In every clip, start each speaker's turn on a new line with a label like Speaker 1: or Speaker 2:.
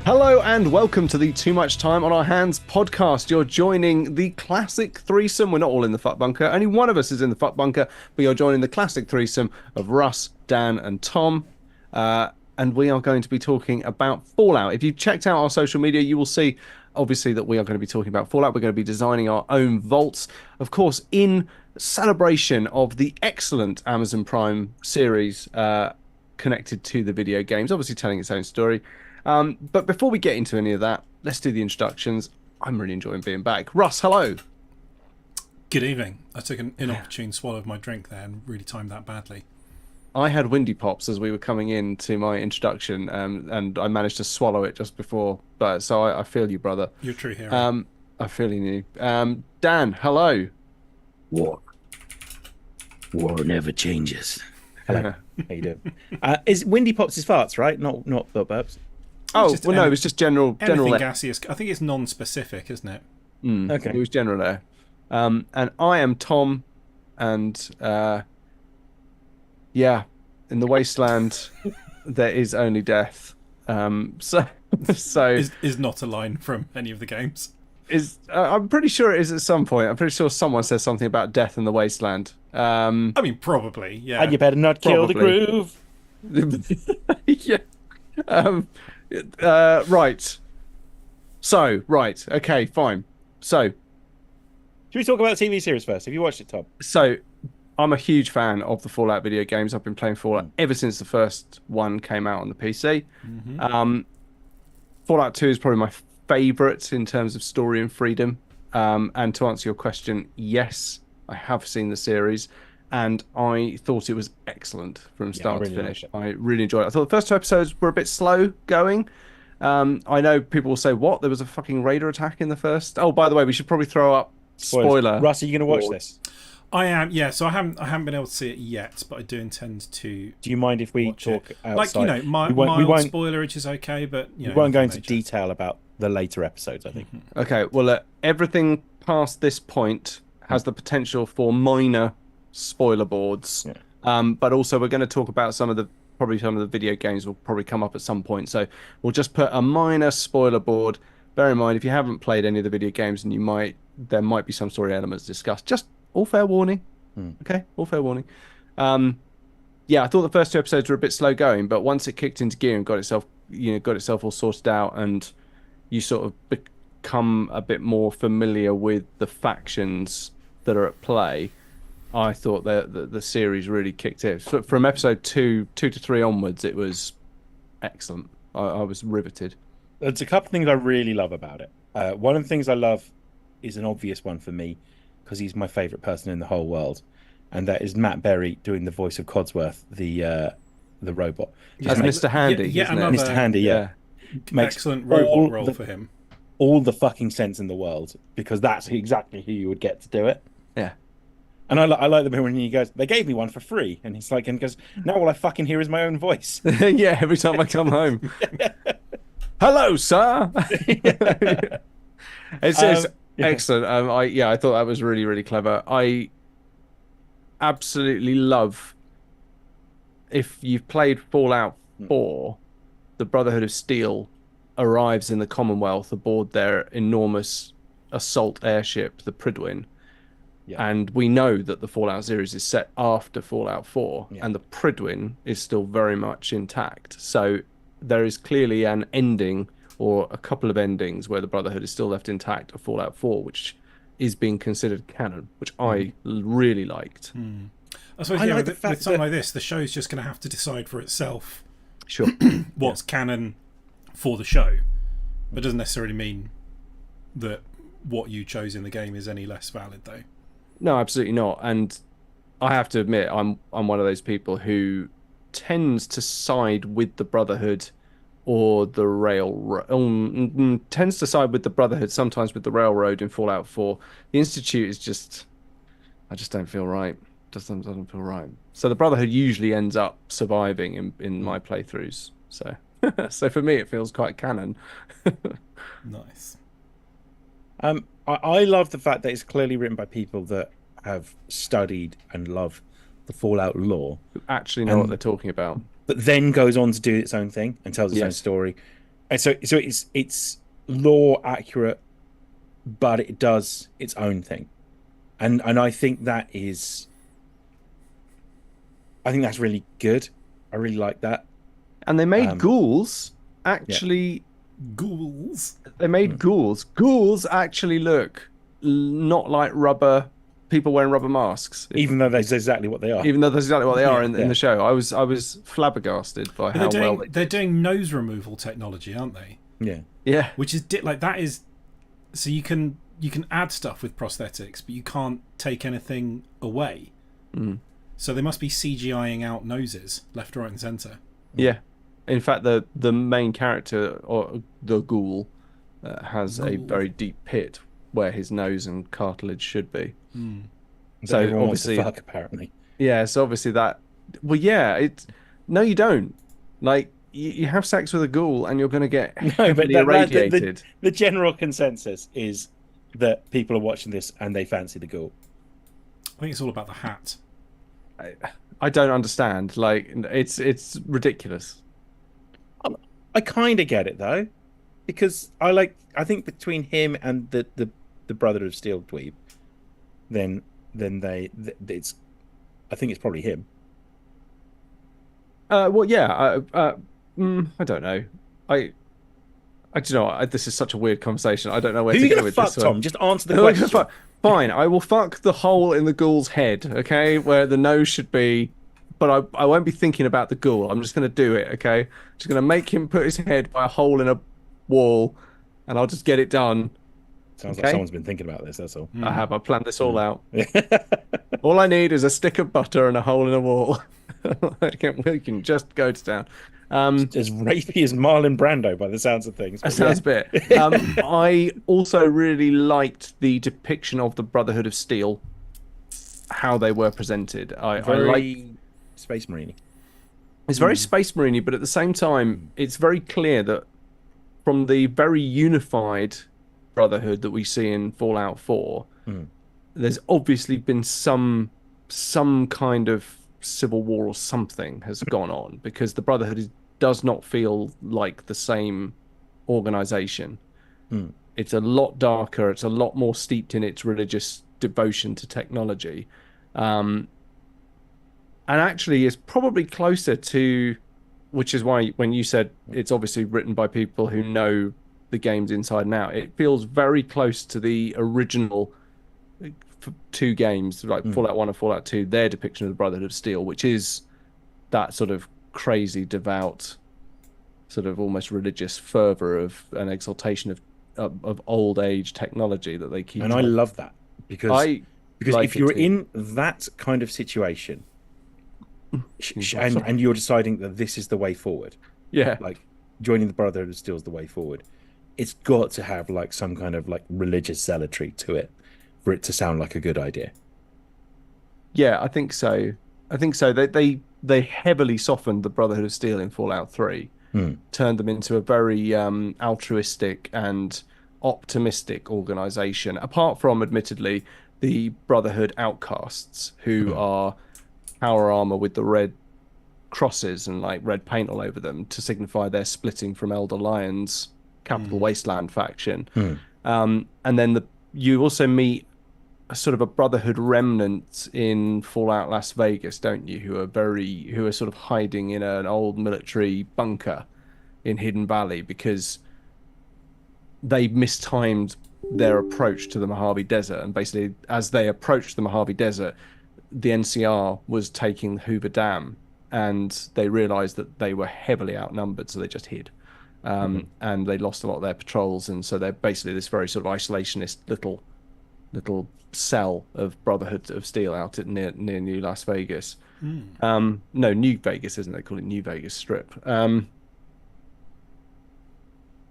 Speaker 1: Hello and welcome to the Too Much Time on Our Hands podcast. You're joining the classic threesome. We're not all in the fuck bunker. Only one of us is in the fuck bunker, but you're joining the classic threesome of Russ, Dan, and Tom. And we are going to be talking about Fallout. If you've checked out our social media, you will see, obviously, that we are going to be talking about Fallout. We're going to be designing our own vaults, of course, in celebration of the excellent Amazon Prime series connected to the video games, obviously telling its own story. But before we get into any of that, let's do the introductions. I'm really enjoying being back. Russ, hello.
Speaker 2: Good evening. I took an inopportune swallow of my drink there and really timed that badly.
Speaker 1: I had windy pops as we were coming into my introduction, and I managed to swallow it just before. But so I feel you, brother.
Speaker 2: You're a true hero.
Speaker 1: I feel you. Dan, hello.
Speaker 3: War never changes.
Speaker 4: Hello. How you doing? Is Windy Pops his farts, right? Not burps.
Speaker 1: Oh, well, no, it was just general
Speaker 2: Anything
Speaker 1: air.
Speaker 2: gaseous. I think it's non-specific, isn't it?
Speaker 4: Okay.
Speaker 1: It was general air. And I am Tom, and yeah, in the wasteland there is only death. So
Speaker 2: Is not a line from any of the games.
Speaker 1: I'm pretty sure it is at some point. I'm pretty sure someone says something about death in the wasteland.
Speaker 2: I mean, probably, yeah.
Speaker 4: And you better not kill the
Speaker 1: Probably.
Speaker 4: groove.
Speaker 1: Yeah. Right. So, right. Okay, fine. So,
Speaker 4: Should we talk about the TV series first? Have you watched it, Tom?
Speaker 1: I'm a huge fan of the Fallout video games. I've been playing Fallout ever since the first one came out on the PC. Fallout 2 is probably my favourite in terms of story and freedom. And to answer your question, yes, I have seen the series, and I thought it was excellent from start to finish. I really enjoyed it. I thought the first two episodes were a bit slow going. I know people will say, what? There was a fucking raider attack in the first? Oh, by the way, we should probably throw up spoiler.
Speaker 4: Russ, are you going to watch this?
Speaker 2: I am, yeah. So I haven't been able to see it yet, but I do intend to.
Speaker 4: Do you mind if we talk outside?
Speaker 2: Like, mild spoilerage is okay, but
Speaker 4: we won't go into detail about the later episodes, I think.
Speaker 1: Okay, well, everything past this point has the potential for minor spoiler boards. Yeah. But also we're going to talk about some of the video games will probably come up at some point. So we'll just put a minor spoiler board. Bear in mind, if you haven't played any of the video games, and there might be some story elements discussed. Just all fair warning. Okay, all fair warning. Yeah, I thought the first two episodes were a bit slow going, but once it kicked into gear and got itself all sorted out, and you sort of become a bit more familiar with the factions that are at play, I thought the series really kicked in. From episode 2 to 3 onwards, it was excellent. I was riveted.
Speaker 4: There's a couple of things I really love about it. One of the things I love is an obvious one for me, because he's my favourite person in the whole world, and that is Matt Berry doing the voice of Codsworth, the robot.
Speaker 1: As Mr. Handy, isn't it?
Speaker 4: Mr. Handy, yeah. Makes
Speaker 2: excellent robot role for him.
Speaker 4: All the fucking sense in the world, because that's exactly who you would get to do it.
Speaker 1: Yeah.
Speaker 4: And I like the bit when he goes, they gave me one for free. And he's like, and goes, now all I fucking hear is my own voice.
Speaker 1: Yeah, every time I come home. Hello, sir. It's excellent. I thought that was really, really clever. I absolutely love, if you've played Fallout 4, the Brotherhood of Steel arrives in the Commonwealth aboard their enormous assault airship, the Prydwen. Yeah. And we know that the Fallout series is set after Fallout 4, and the Prydwen is still very much intact. So there is clearly an ending, or a couple of endings, where the Brotherhood is still left intact of Fallout 4, which is being considered canon, which I really liked.
Speaker 2: I suppose, with something like this, the show's just going to have to decide for itself what's canon for the show. But it doesn't necessarily mean that what you chose in the game is any less valid, though.
Speaker 1: No, absolutely not. And I have to admit, I'm one of those people who tends to side with the Brotherhood or the tends to side with the Brotherhood, sometimes with the Railroad in Fallout 4. The Institute is just, I just don't feel right. Doesn't feel right. So the Brotherhood usually ends up surviving in my playthroughs. So so for me, it feels quite canon.
Speaker 2: Nice.
Speaker 4: I love the fact that it's clearly written by people that have studied and love the Fallout lore.
Speaker 1: Who actually know what they're talking about.
Speaker 4: But then goes on to do its own thing and tells its own story. And so it's lore accurate, but it does its own thing, and I think that is, I think that's really good. I really like that.
Speaker 1: And they made ghouls actually.
Speaker 2: Ghouls.
Speaker 1: They made ghouls. Ghouls actually look not like rubber people wearing rubber masks,
Speaker 4: even though that's exactly what they are.
Speaker 1: Even though that's exactly what they are in the show. I was flabbergasted by how well
Speaker 2: they're doing nose removal technology, aren't they?
Speaker 4: Yeah,
Speaker 1: yeah.
Speaker 2: Which is like that is, so you can add stuff with prosthetics, but you can't take anything away. So they must be CGIing out noses left, right, and centre.
Speaker 1: Yeah. In fact, the main character, or the ghoul, has a very deep pit where his nose and cartilage should be.
Speaker 4: So obviously, fuck, apparently.
Speaker 1: Yeah. So obviously that. Well, yeah. No, you don't. Like you have sex with a ghoul and you're going to get heavily irradiated.
Speaker 4: The general consensus is that people are watching this and they fancy the ghoul.
Speaker 2: I think it's all about the hat.
Speaker 1: I don't understand. Like it's ridiculous.
Speaker 4: I kind of get it though, because I think between him and the Brotherhood of Steel dweeb, then it's, I think it's probably him.
Speaker 1: Well, yeah. I don't know. I don't know. This is such a weird conversation. I don't know where to go with this.
Speaker 4: Tom, just answer the question.
Speaker 1: Fine, I will fuck the hole in the ghoul's head, okay, where the nose should be, but I won't be thinking about the ghoul. I'm just going to do it, okay? Just going to make him put his head by a hole in a wall, and I'll just get it done.
Speaker 4: Sounds like someone's been thinking about this, that's all.
Speaker 1: I have. I planned this all out. All I need is a stick of butter and a hole in a wall. We can just go to town.
Speaker 4: As rapey as Marlon Brando by the sounds of things.
Speaker 1: That sounds a bit. I also really liked the depiction of the Brotherhood of Steel, how they were presented. I like
Speaker 4: Space Marine.
Speaker 1: It's very Space Marine, but at the same time, it's very clear that from the very unified Brotherhood that we see in Fallout 4, there's obviously been some kind of civil war or something has gone on, because the Brotherhood does not feel like the same organization. It's a lot darker. It's a lot more steeped in its religious devotion to technology, and actually is probably closer to, which is why when you said it's obviously written by people who know the games inside and out, it feels very close to the original two games, like Fallout 1 and Fallout 2, their depiction of the Brotherhood of Steel, which is that sort of crazy, devout, sort of almost religious fervor of an exaltation of old age technology that they keep.
Speaker 4: And I love that because if you're in that kind of situation and you're deciding that this is the way forward, like joining the Brotherhood of Steel is the way forward, it's got to have like some kind of like religious zealotry to it for it to sound like a good idea.
Speaker 1: Yeah, I think so. They heavily softened the Brotherhood of Steel in Fallout 3, turned them into a very altruistic and optimistic organization, apart from, admittedly, the Brotherhood outcasts, who are power armor with the red crosses and like red paint all over them to signify they're splitting from Elder Lion's Capital Wasteland faction. And then you also meet a sort of a Brotherhood remnant in Fallout Las Vegas, don't you? Who are sort of hiding in an old military bunker in Hidden Valley because they mistimed their approach to the Mojave Desert, and basically, as they approached the Mojave Desert, the NCR was taking the Hoover Dam, and they realized that they were heavily outnumbered, so they just hid. And they lost a lot of their patrols, and so they're basically this very sort of isolationist little cell of Brotherhood of Steel out at near New Las Vegas. No, New Vegas, isn't it? They call it New Vegas Strip.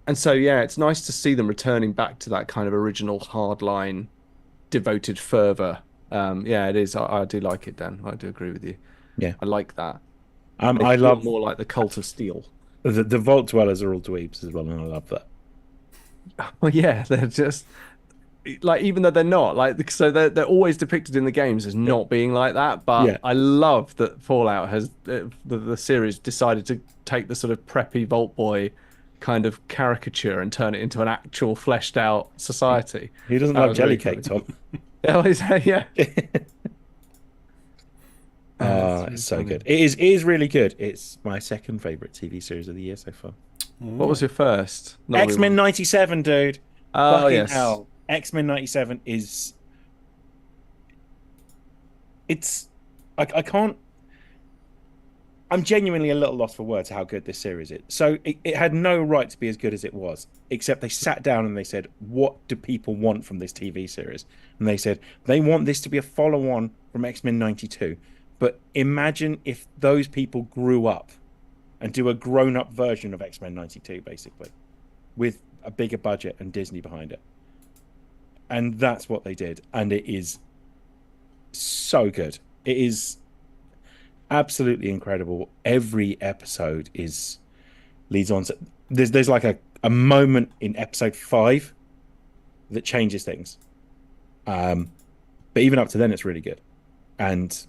Speaker 1: And so, yeah, it's nice to see them returning back to that kind of original hardline, devoted fervor. Yeah, it is. I do like it, Dan. I do agree with you.
Speaker 4: Yeah,
Speaker 1: I like that.
Speaker 4: I love
Speaker 1: more like the Cult of Steel.
Speaker 4: The Vault Dwellers are all dweebs as well, and I love that.
Speaker 1: Well, yeah, they're just like, even though they're not like, so they're always depicted in the games as not being like that. But I love that Fallout has the series decided to take the sort of preppy Vault Boy kind of caricature and turn it into an actual fleshed out society.
Speaker 4: Who doesn't love jelly cake, Tom?
Speaker 1: Yeah.
Speaker 4: It's so good. It is really good. It's my second favorite TV series of the year so far.
Speaker 1: What was your first?
Speaker 4: X-Men 97, dude.
Speaker 1: Oh,
Speaker 4: Fucking
Speaker 1: yes.
Speaker 4: hell. X-Men 97 is... It's... I can't... I'm genuinely a little lost for words how good this series is. So it had no right to be as good as it was, except they sat down and they said, what do people want from this TV series? And they said, they want this to be a follow-on from X-Men 92. But imagine if those people grew up and do a grown-up version of X-Men 92, basically, with a bigger budget and Disney behind it. And that's what they did. And it is so good. It is absolutely incredible. Every episode leads on to... There's like a moment in episode 5 that changes things. But even up to then, it's really good. And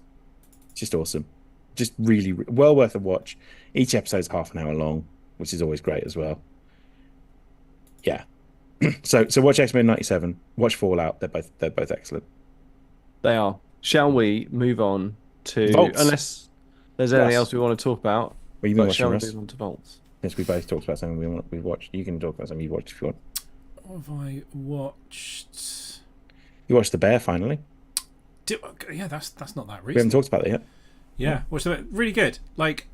Speaker 4: just awesome. Just really well worth a watch. Each episode's half an hour long, which is always great as well. Yeah. So watch X-Men 97, watch Fallout. They're both excellent.
Speaker 1: They are. Shall we move on to
Speaker 4: Vaults.
Speaker 1: Unless there's anything else we want to talk about?
Speaker 4: Well, you've been watching,
Speaker 1: shall we
Speaker 4: Russ?
Speaker 1: move on to Vaults?
Speaker 4: Yes, we both talked about something we've watched. You can talk about something you've watched if you want.
Speaker 2: What have I watched?
Speaker 4: You watched The Bear finally.
Speaker 2: Yeah, that's not that recent.
Speaker 4: We haven't talked about it yet.
Speaker 2: Yeah, watched it. Really good. Like,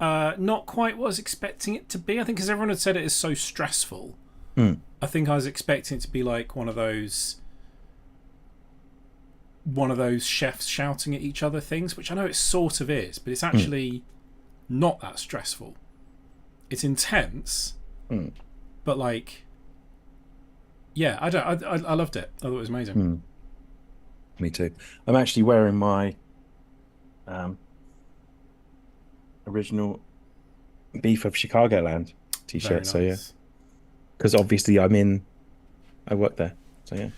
Speaker 2: not quite what I was expecting it to be. I think because everyone had said it is so stressful. I think I was expecting it to be like one of those chefs shouting at each other things, which I know it sort of is, but it's actually not that stressful. It's intense, but like, yeah, I loved it. I thought it was amazing.
Speaker 4: Me too. I'm actually wearing my original Beef of Chicagoland t-shirt.
Speaker 2: Very nice.
Speaker 4: So yeah, because obviously I work there. So yeah,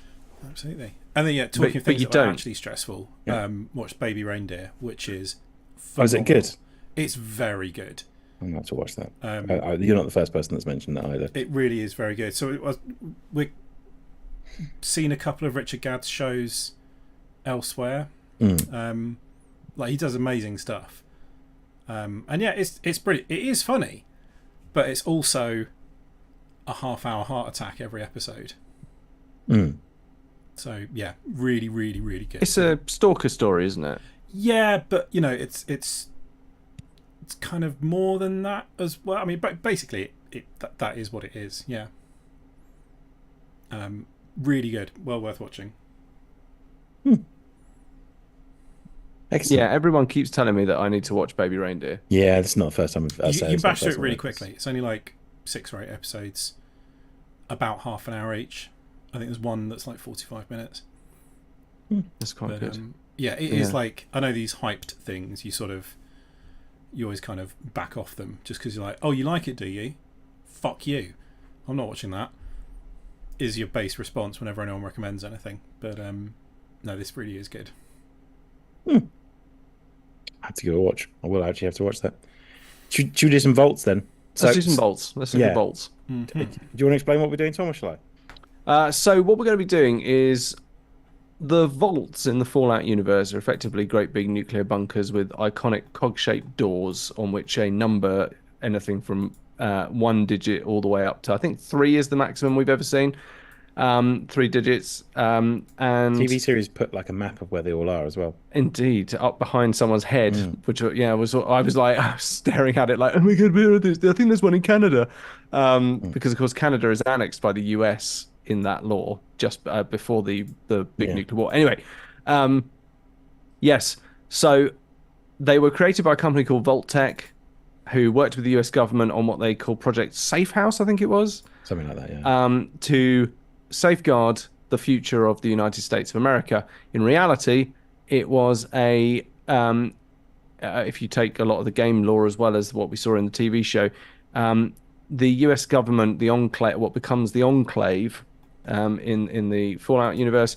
Speaker 2: absolutely. And then talking of things
Speaker 1: you
Speaker 2: that are
Speaker 1: don't.
Speaker 2: actually stressful,
Speaker 4: Yeah.
Speaker 2: watch Baby Reindeer, which is
Speaker 4: Oh, is it good?
Speaker 2: It's very good.
Speaker 4: I'm going to have to watch that. You're not the first person that's mentioned that either.
Speaker 2: It really is very good. So we've seen a couple of Richard Gadd's shows elsewhere. Like he does amazing stuff. And yeah, it's brilliant. It is funny, but it's also a half-hour heart attack every episode. So yeah, really, really, really good.
Speaker 1: It's a stalker story, isn't it?
Speaker 2: Yeah, but you know, it's kind of more than that as well. I mean, basically, that is what it is. Yeah. Really good. Well worth watching.
Speaker 4: Excellent.
Speaker 1: Yeah, everyone keeps telling me that I need to watch Baby Reindeer.
Speaker 4: Yeah, this is not the first time
Speaker 2: You bash through it really quickly. It's only like 6 or 8 episodes, about half an hour each. I think there's one that's like 45 minutes.
Speaker 1: That's quite good.
Speaker 2: Yeah, it is like, I know these hyped things, you always kind of back off them just because you're like, oh, you like it, do you? Fuck you. I'm not watching that. Is your base response whenever anyone recommends anything. But no, this really is good.
Speaker 4: I have to give it a watch. I will actually have to watch that. Should we do some vaults then?
Speaker 1: Let's do some bolts. Let's do bolts.
Speaker 4: Do you want to explain what we're doing, Tom, or shall
Speaker 1: I? So what we're going to be doing is the vaults in the Fallout universe are effectively great big nuclear bunkers with iconic cog-shaped doors on which a number, anything from 1 digit all the way up to, I think 3 is the maximum we've ever seen. 3 digits. And
Speaker 4: TV series put like a map of where they all are as well.
Speaker 1: Indeed, up behind someone's head, which I was staring at it like, oh my god, where are these? I think there's one in Canada, because of course Canada is annexed by the US in that law just before the big nuclear war. Anyway, yes, so they were created by a company called Vault-Tec, who worked with the US government on what they call Project Safe House, I think it was.
Speaker 4: Something like that, yeah.
Speaker 1: To safeguard the future of the United States of America. In reality, it was if you take a lot of the game lore as well as what we saw in the TV show, the US government, the Enclave, what becomes the Enclave in the Fallout universe,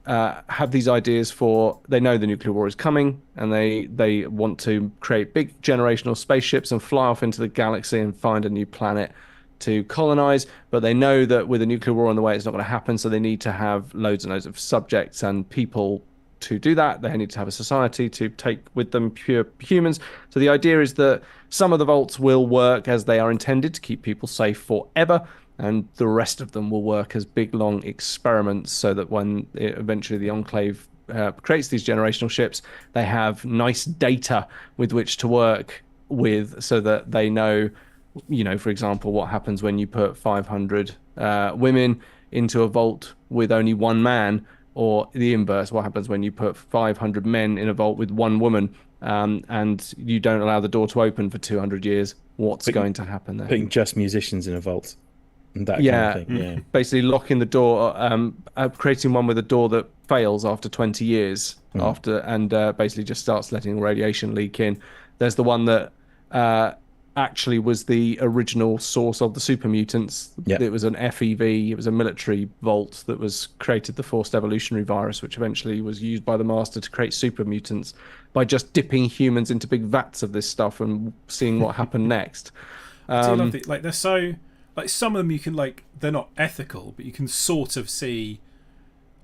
Speaker 1: have these ideas for, they know the nuclear war is coming, and they want to create big generational spaceships and fly off into the galaxy and find a new planet to colonize, but they know that with a nuclear war on the way, it's not going to happen. So they need to have loads and loads of subjects and people to do that. They need to have a society to take with them pure humans. So the idea is that some of the vaults will work as they are intended to keep people safe forever, and the rest of them will work as big, long experiments so that when eventually the Enclave creates these generational ships, they have nice data with which to work with so that they know, for example, what happens when you put 500 women into a vault with only one man, or the inverse, what happens when you put 500 men in a vault with one woman, and you don't allow the door to open for 200 years. What's going to happen there?
Speaker 4: Putting just musicians in a vault. And that kind of thing. Yeah.
Speaker 1: Basically locking the door, creating one with a door that fails after 20 years, and basically just starts letting radiation leak in. There's the one that actually was the original source of the super mutants.
Speaker 4: Yep.
Speaker 1: It was an FEV, it was a military vault that was created, the forced evolutionary virus, which eventually was used by the Master to create super mutants by just dipping humans into big vats of this stuff and seeing what happened next.
Speaker 2: I do love it. Like, they're so, like, some of them you can, like, they're not ethical, but you can sort of see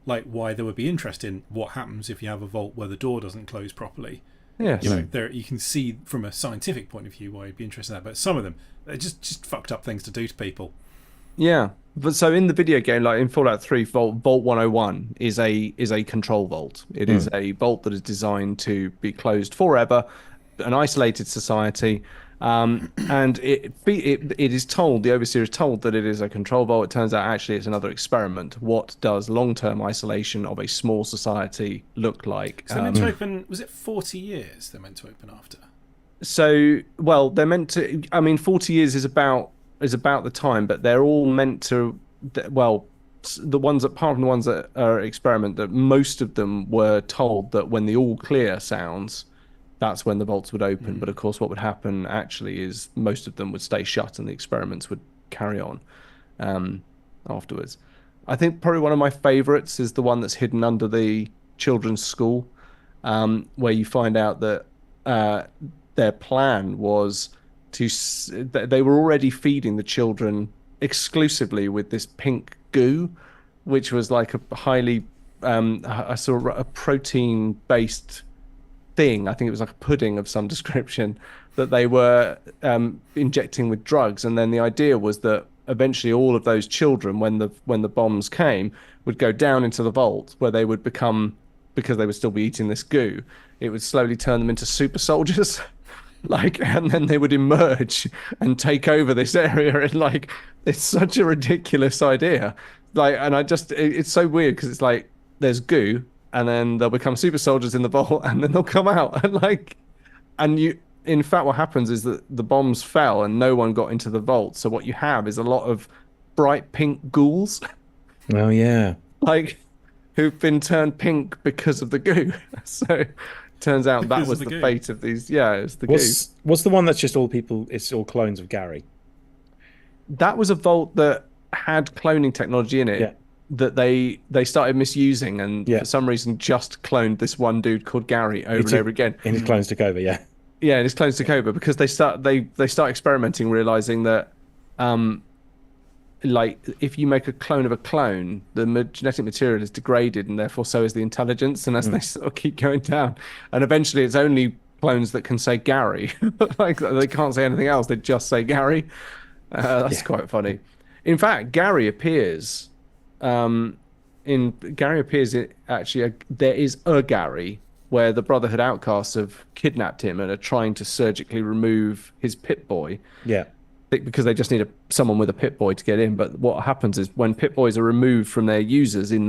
Speaker 2: like why there would be interest in what happens if you have a vault where the door doesn't close properly.
Speaker 1: Yes.
Speaker 2: There you can see from a scientific point of view why you'd be interested in that. But some of them, they're just fucked up things to do to people.
Speaker 1: Yeah. But so in the video game, like in Fallout 3, Vault 101 is a control vault. It is a vault that is designed to be closed forever, an isolated society. And it is told, the Overseer is told that it is a control vault. It turns out actually it's another experiment. What does long-term isolation of a small society look like?
Speaker 2: So they're meant to open, was it 40 years they're meant to open after?
Speaker 1: So, well, they're meant to, I mean, 40 years is about the time, but they're all meant to, well, the ones, apart from the ones that are experiment, that most of them were told that when the all clear sounds, that's when the vaults would open. But of course, what would happen actually is most of them would stay shut and the experiments would carry on afterwards. I think probably one of my favorites is the one that's hidden under the children's school, where you find out that their plan was they were already feeding the children exclusively with this pink goo, which was like a highly a protein based thing. I think it was like a pudding of some description that they were injecting with drugs. And then the idea was that eventually all of those children, when the bombs came, would go down into the vault, where they would become, because they would still be eating this goo, it would slowly turn them into super soldiers. And then they would emerge and take over this area. And like, it's such a ridiculous idea. And it's so weird because it's like there's goo, and then they'll become super soldiers in the vault, and then they'll come out. In fact, what happens is that the bombs fell and no one got into the vault. So what you have is a lot of bright pink ghouls.
Speaker 4: Oh yeah.
Speaker 1: Who've been turned pink because of the goo. So turns out that was the fate of these. Yeah, it's the goo.
Speaker 4: What's the one that's just all people? It's all clones of Gary.
Speaker 1: That was a vault that had cloning technology in it.
Speaker 4: Yeah.
Speaker 1: That they started misusing, and for some reason just cloned this one dude called Gary over and over again.
Speaker 4: And his clones took over, yeah.
Speaker 1: Yeah, and his clones took over because they start experimenting, realizing that if you make a clone of a clone, the genetic material is degraded, and therefore so is the intelligence. And as they sort of keep going down, and eventually it's only clones that can say Gary. They can't say anything else. They just say Gary. That's quite funny. In fact, Gary appears. There is a Gary where the Brotherhood outcasts have kidnapped him and are trying to surgically remove his Pip-Boy.
Speaker 4: Yeah.
Speaker 1: Because they just need someone with a Pip-Boy to get in. But what happens is when Pip-Boys are removed from their users in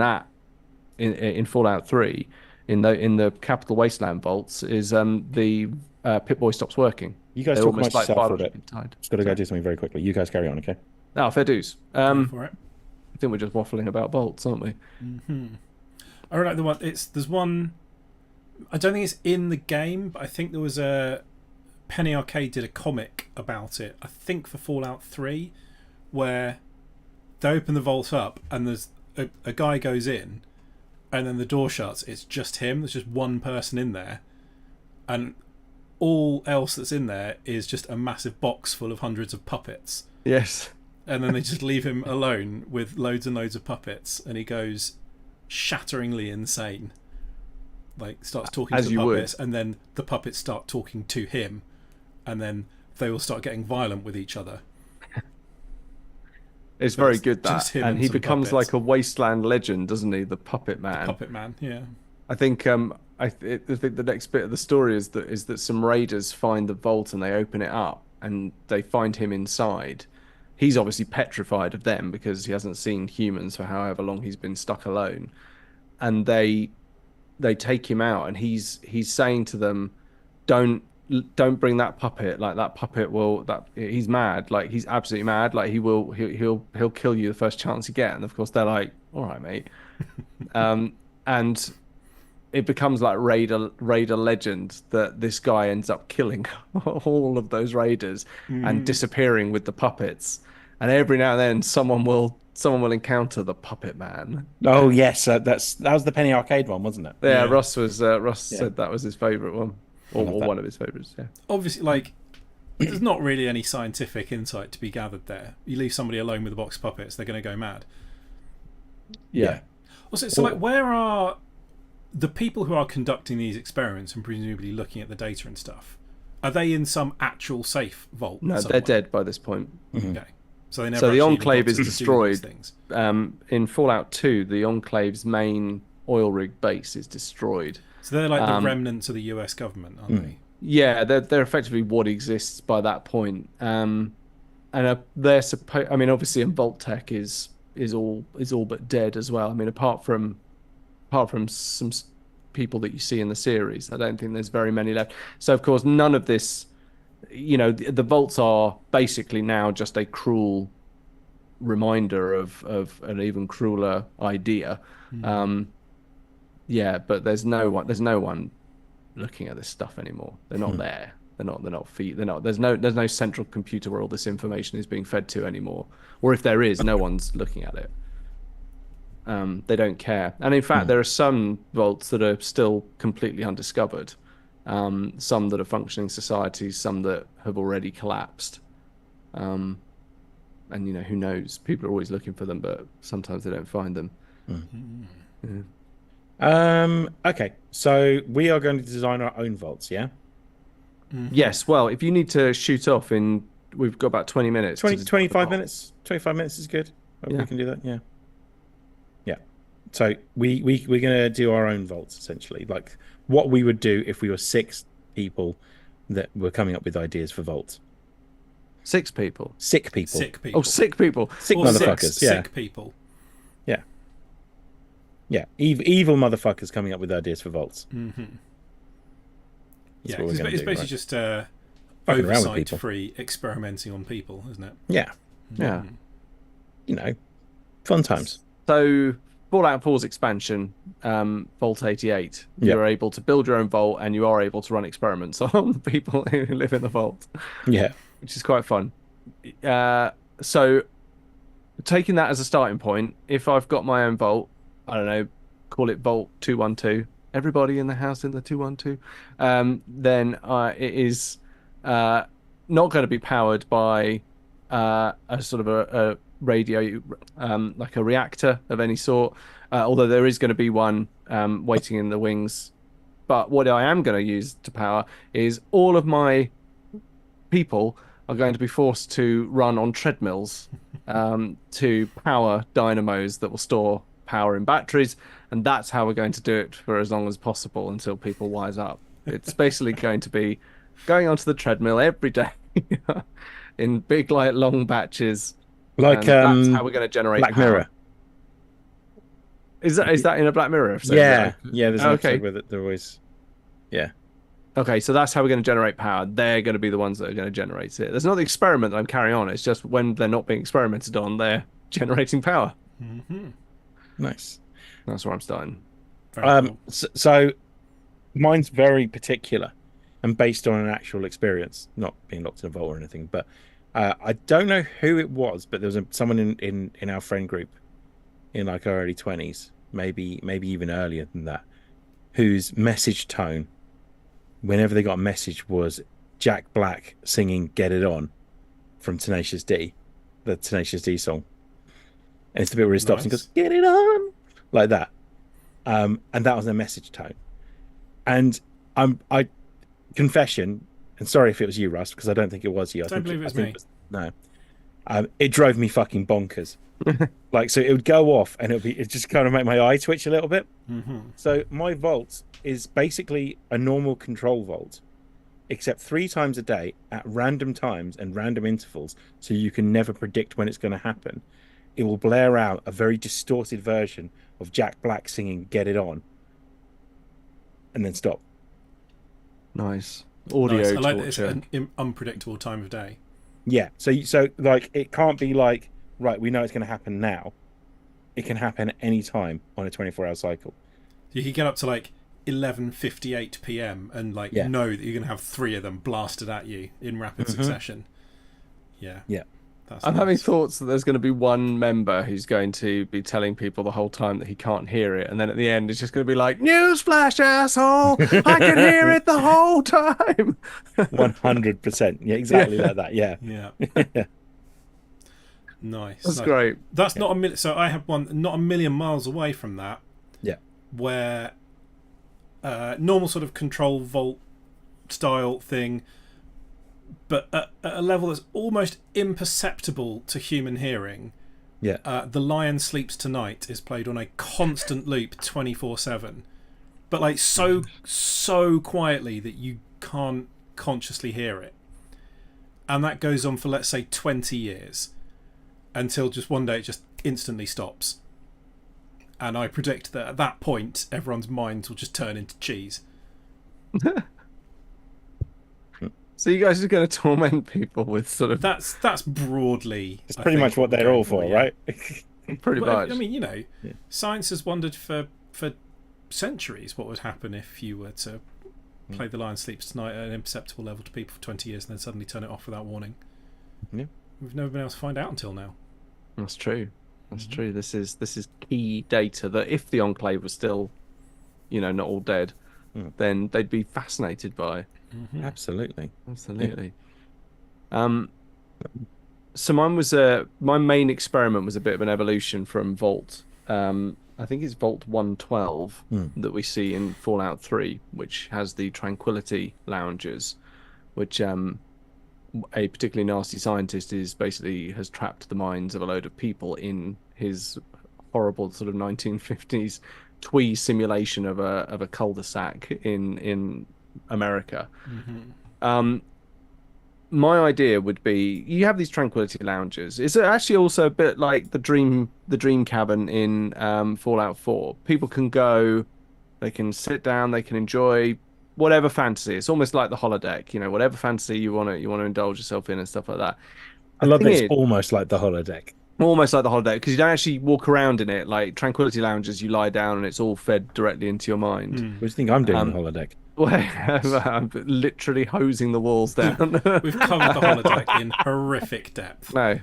Speaker 1: Fallout 3, in the Capital Wasteland vaults, is the Pip-Boy stops working.
Speaker 4: You guys talk amongst yourself for a bit. Just got to go do something very quickly. You guys carry on, okay?
Speaker 1: Oh, fair dues.
Speaker 2: For it.
Speaker 1: I think we're just waffling about bolts, aren't we?
Speaker 2: Mm-hmm. I really like the one. There's one. I don't think it's in the game, but I think there was a Penny Arcade did a comic about it. I think for Fallout 3, where they open the vault up and there's a guy goes in, and then the door shuts. It's just him. There's just one person in there, and all else that's in there is just a massive box full of hundreds of puppets.
Speaker 1: Yes.
Speaker 2: and then they just leave him alone with loads and loads of puppets, and he goes shatteringly insane. Like, starts talking to the puppets, and then the puppets start talking to him, and then they will start getting violent with each other.
Speaker 1: It's very good, that. And he becomes like a wasteland legend, doesn't he? The Puppet Man.
Speaker 2: The Puppet Man, yeah.
Speaker 1: I think I think the next bit of the story is that some raiders find the vault and they open it up and they find him inside. He's obviously petrified of them because he hasn't seen humans for however long he's been stuck alone. And they take him out, and he's saying to them, don't bring that puppet. Like, that puppet he's mad. Like, he's absolutely mad. Like, he'll kill you the first chance you get. And of course they're like, all right, mate. And it becomes like raider legend that this guy ends up killing all of those raiders and disappearing with the puppets. And every now and then someone will encounter the Puppet Man.
Speaker 4: Oh yes, that was the Penny Arcade one, wasn't it?
Speaker 1: Yeah, Ross said that was his favourite one, or one of his favourites. Yeah.
Speaker 2: Obviously, like, there's not really any scientific insight to be gathered there. You leave somebody alone with a box of puppets, they're going to go mad.
Speaker 1: Yeah.
Speaker 2: Also, so like, where are the people who are conducting these experiments and presumably looking at the data and stuff? Are they in some actual safe vault?
Speaker 1: No, they're dead by this point.
Speaker 2: Okay. So they never.
Speaker 1: So the Enclave is destroyed. In Fallout 2, the Enclave's main oil rig base is destroyed.
Speaker 2: So they're like the remnants of the US government, aren't they?
Speaker 1: Yeah, they're effectively what exists by that point. And they're supposed. I mean, obviously, and Vault-Tec is all but dead as well. I mean, apart from some people that you see in the series, I don't think there's very many left. So of course, none of this. You know, the vaults are basically now just a cruel reminder of an even crueler idea. Yeah, but there's no one looking at this stuff anymore. They're not there. There's no central computer where all this information is being fed to anymore. Or if there is, no one's looking at it. They don't care. And in fact, there are some vaults that are still completely undiscovered. Some that are functioning societies, some that have already collapsed. And, you know, who knows? People are always looking for them, but sometimes they don't find them.
Speaker 4: Okay, so we are going to design our own vaults, yeah?
Speaker 1: Yes, well, if you need to shoot off we've got about 20 minutes.
Speaker 4: 25 minutes? 25 minutes is good. We can do that, yeah. Yeah. So we're going to do our own vaults, essentially. Like, what we would do if we were 6 people that were coming up with ideas for vaults.
Speaker 1: 6 people?
Speaker 4: Sick people.
Speaker 2: Sick people.
Speaker 1: Oh, sick people.
Speaker 4: Sick motherfuckers.
Speaker 2: Sick people.
Speaker 4: Yeah. Yeah. Evil motherfuckers coming up with ideas for vaults.
Speaker 2: Yeah, it's basically just oversight-free experimenting on people, isn't it?
Speaker 4: Yeah.
Speaker 1: Yeah.
Speaker 4: You know, fun times.
Speaker 1: So, Fallout 4's expansion, Vault 88, you're able to build your own vault, and you are able to run experiments on people who live in the vault.
Speaker 4: Yeah.
Speaker 1: Which is quite fun. So, taking that as a starting point, if I've got my own vault, I don't know, call it Vault 212, everybody in the house in the 212, then it is not going to be powered by a sort of a radio, like a reactor of any sort, although there is going to be one waiting in the wings. But what I am going to use to power is all of my people are going to be forced to run on treadmills to power dynamos that will store power in batteries, and that's how we're going to do it for as long as possible until people wise up. It's basically going to be going onto the treadmill every day in big, like, long batches.
Speaker 4: Like
Speaker 1: that's how we're going to generate
Speaker 4: Black
Speaker 1: power.
Speaker 4: Mirror.
Speaker 1: Is that in a Black Mirror episode?
Speaker 4: Yeah, there's an episode with it. They're always, yeah.
Speaker 1: Okay, so that's how we're going to generate power. They're going to be the ones that are going to generate it. There's not the experiment that I'm carrying on. It's just when they're not being experimented on, they're generating power.
Speaker 4: Nice.
Speaker 1: That's where I'm starting.
Speaker 2: Cool.
Speaker 4: So mine's very particular and based on an actual experience, not being locked in a vault or anything. But I don't know who it was, but there was someone in our friend group in like our early 20s, maybe even earlier than that, whose message tone, whenever they got a message, was Jack Black singing "Get It On" from Tenacious D. the Tenacious D song, and it's the bit where he stops and goes, "Get it on," like that. And that was their message tone. And I confession, and sorry if it was you, Russ, because I don't think it was you.
Speaker 2: I don't believe it was me.
Speaker 4: No. It drove me fucking bonkers. Like, so it would go off and it just kind of make my eye twitch a little bit.
Speaker 2: Mm-hmm.
Speaker 4: So my vault is basically a normal control vault, except 3 times a day at random times and random intervals, so you can never predict when it's going to happen. It will blare out a very distorted version of Jack Black singing "Get It On," and then stop.
Speaker 1: Nice audio.
Speaker 2: Nice. I like that it's an unpredictable time of day.
Speaker 4: Yeah. So like it can't be like, right, we know it's going to happen now. It can happen any time on a 24-hour cycle.
Speaker 2: You can get up to like 11:58 p.m. and like know that you're going to have 3 of them blasted at you in rapid succession. Yeah.
Speaker 4: Yeah.
Speaker 1: I'm having thoughts that there's going to be one member who's going to be telling people the whole time that he can't hear it, and then at the end it's just going to be like, "Newsflash, asshole! I can hear it the whole time."
Speaker 4: 100%. Yeah, exactly like that. Yeah.
Speaker 2: Yeah. Nice.
Speaker 1: That's great.
Speaker 2: That's not a million. So I have one not a million miles away from that.
Speaker 4: Yeah.
Speaker 2: Where normal sort of control vault style thing, but at a level that's almost imperceptible to human hearing.
Speaker 4: Yeah.
Speaker 2: The Lion Sleeps Tonight is played on a constant loop 24/7, but like so quietly that you can't consciously hear it, and that goes on for, let's say, 20 years, until just one day it just instantly stops. And I predict that at that point everyone's minds will just turn into cheese.
Speaker 1: So you guys are going to torment people with sort of...
Speaker 2: That's broadly...
Speaker 4: It's pretty much what they're all for, right?
Speaker 1: Pretty much.
Speaker 2: I mean, science has wondered for centuries what would happen if you were to play The Lion Sleeps Tonight at an imperceptible level to people for 20 years and then suddenly turn it off without warning.
Speaker 4: Yeah.
Speaker 2: We've never been able to find out until now.
Speaker 1: That's true. That's true. This is key data that if the Enclave was still, not all dead, then they'd be fascinated by.
Speaker 4: Mm-hmm. Absolutely.
Speaker 1: So my main experiment was a bit of an evolution from Vault. I think it's Vault 112 that we see in Fallout 3, which has the Tranquility Lounges, which a particularly nasty scientist has trapped the minds of a load of people in his horrible sort of 1950s twee simulation of a cul-de-sac in America. My idea would be, you have these Tranquility Lounges. It's actually also a bit like the dream cabin in Fallout 4. People can go, they can sit down, they can enjoy whatever fantasy. It's almost like the holodeck, whatever fantasy you want to indulge yourself in and stuff like that.
Speaker 4: I love that it's almost like the holodeck.
Speaker 1: Almost like the holodeck, because you don't actually walk around in it. Like Tranquility Lounges, you lie down and it's all fed directly into your mind.
Speaker 4: What do you think I'm doing in the holodeck?
Speaker 1: Well, I'm literally hosing the walls down.
Speaker 2: We've covered the holodeck in horrific depth.
Speaker 1: No.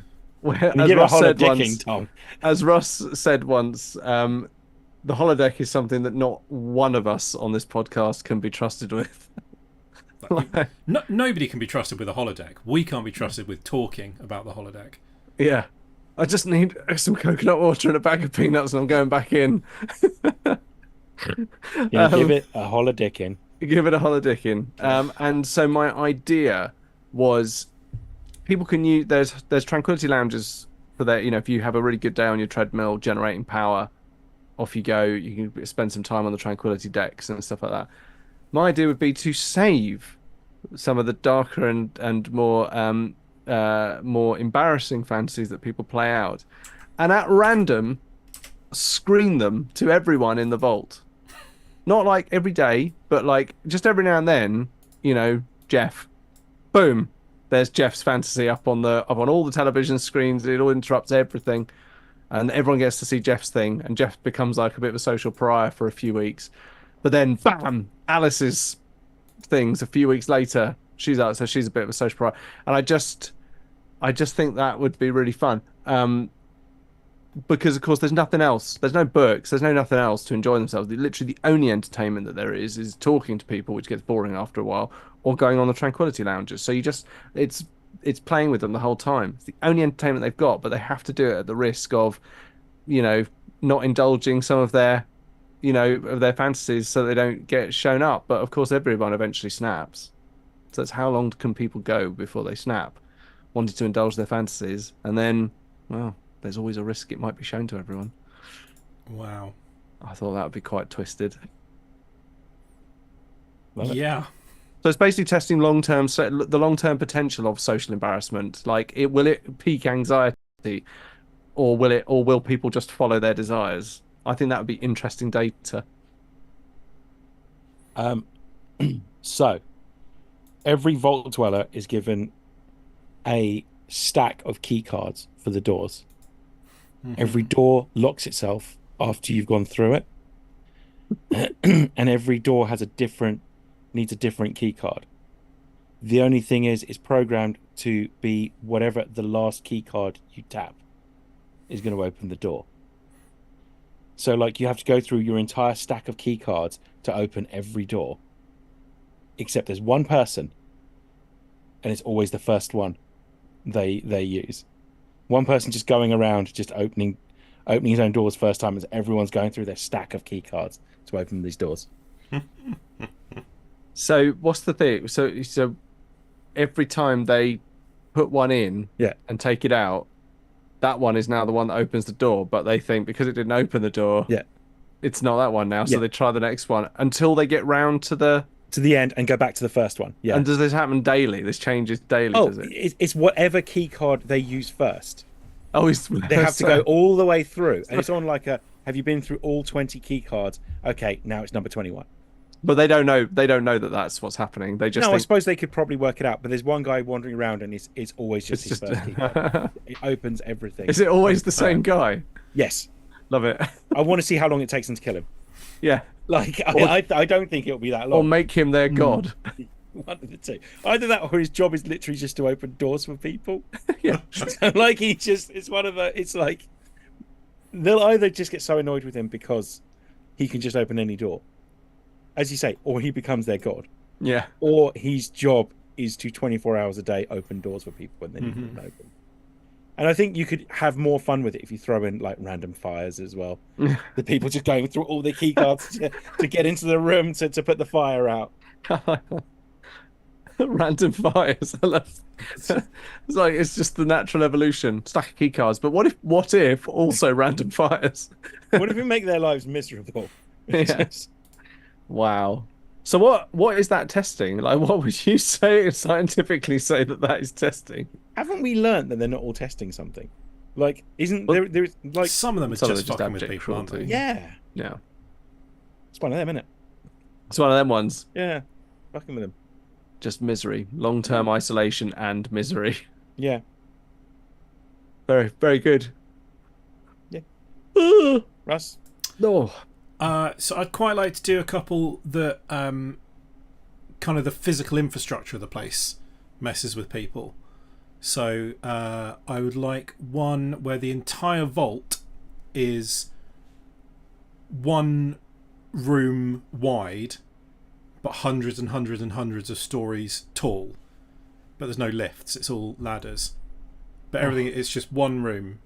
Speaker 1: As Ross said once, the holodeck is something that not one of us on this podcast can be trusted with.
Speaker 2: Nobody can be trusted with a holodeck. We can't be trusted with talking about the holodeck.
Speaker 1: Yeah. I just need some coconut water and a bag of peanuts and I'm going back in.
Speaker 4: Give it a holodeck in.
Speaker 1: Give it a holodeck in. And so my idea was people can use... There's Tranquility Lounges for that. If you have a really good day on your treadmill generating power, off you go. You can spend some time on the Tranquility decks and stuff like that. My idea would be to save some of the darker and more embarrassing fantasies that people play out, and at random screen them to everyone in the vault. Not like every day, but like just every now and then. Jeff, boom, there's Jeff's fantasy up on all the television screens. It all interrupts everything. And everyone gets to see Jeff's thing, and Jeff becomes like a bit of a social pariah for a few weeks. But then, bam, Alice's things a few weeks later, she's out, so she's a bit of a social pariah. And I just think that would be really fun. Because, of course, there's nothing else. There's no books. There's nothing else to enjoy themselves. Literally, the only entertainment that there is talking to people, which gets boring after a while, or going on the Tranquility Lounges. So it's it's playing with them the whole time. It's the only entertainment they've got, but they have to do it at the risk of, not indulging some of their, of their fantasies so they don't get shown up. But of course, everyone eventually snaps. So it's how long can people go before they snap, wanting to indulge their fantasies, and then, well, there's always a risk it might be shown to everyone.
Speaker 2: Wow.
Speaker 1: I thought that would be quite twisted.
Speaker 2: Yeah.
Speaker 1: So it's basically testing the long-term potential of social embarrassment. Like, will it pique anxiety, or will people just follow their desires? I think that would be interesting data.
Speaker 4: So, every Vault Dweller is given a stack of key cards for the doors. Mm-hmm. Every door locks itself after you've gone through it, and every door has needs a different key card. The only thing is, it's programmed to be whatever the last key card you tap is going to open the door. So, like, you have to go through your entire stack of key cards to open every door, except there's one person, and it's always the first one they use. One person just going around, just opening his own doors first time, as everyone's going through their stack of key cards to open these doors.
Speaker 1: So what's the thing? So every time they put one in, and take it out, that one is now the one that opens the door. But they think because it didn't open the door, it's not that one now. So they try the next one until they get round to the
Speaker 4: end and go back to the first one. Yeah.
Speaker 1: And does this happen daily? This changes daily, does it?
Speaker 4: It's whatever key card they use first.
Speaker 1: Oh,
Speaker 4: they have to go all the way through. And it's on like have you been through all 20 key cards? Okay, now it's number 21.
Speaker 1: But they don't know that that's what's happening. They just
Speaker 4: I suppose they could probably work it out. But there's one guy wandering around, and it's always just his first key card. It opens everything.
Speaker 1: Is it always the same guy?
Speaker 4: Yes.
Speaker 1: Love it.
Speaker 4: I want to see how long it takes them to kill him.
Speaker 1: Yeah.
Speaker 4: Like, I don't think it'll be that long.
Speaker 1: Or make him their god.
Speaker 4: One of the two. Either that, or his job is literally just to open doors for people.
Speaker 1: Yeah.
Speaker 4: So, like, it's one of the, it's like, they'll either just get so annoyed with him because he can just open any door, as you say, or he becomes their god.
Speaker 1: Yeah.
Speaker 4: Or his job is to 24 hours a day open doors for people when they need them open. And I think you could have more fun with it if you throw in like random fires as well. The people just going through all the key cards to get into the room to put the fire out.
Speaker 1: Random fires. I love. It's just the natural evolution. Stack of key cards. But what if also random fires?
Speaker 4: What if we make their lives miserable?
Speaker 1: Yeah. Wow. So what is that testing? Like, what would you scientifically say that is testing?
Speaker 4: Haven't we learned that they're not all testing something? Like, there's like
Speaker 2: some of them are just fucking with people, aren't they?
Speaker 4: Yeah.
Speaker 1: Yeah.
Speaker 4: It's one of them, isn't it?
Speaker 1: It's one of them ones.
Speaker 4: Yeah. Fucking with them.
Speaker 1: Just misery. Long-term isolation and misery.
Speaker 4: Yeah.
Speaker 1: Very, very good.
Speaker 4: Yeah. Russ?
Speaker 1: No.
Speaker 2: So I'd quite like to do a couple that kind of the physical infrastructure of the place messes with people. So I would like one where the entire vault is one room wide, but hundreds and hundreds and hundreds of stories tall. But there's no lifts, it's all ladders. But everything is just one room,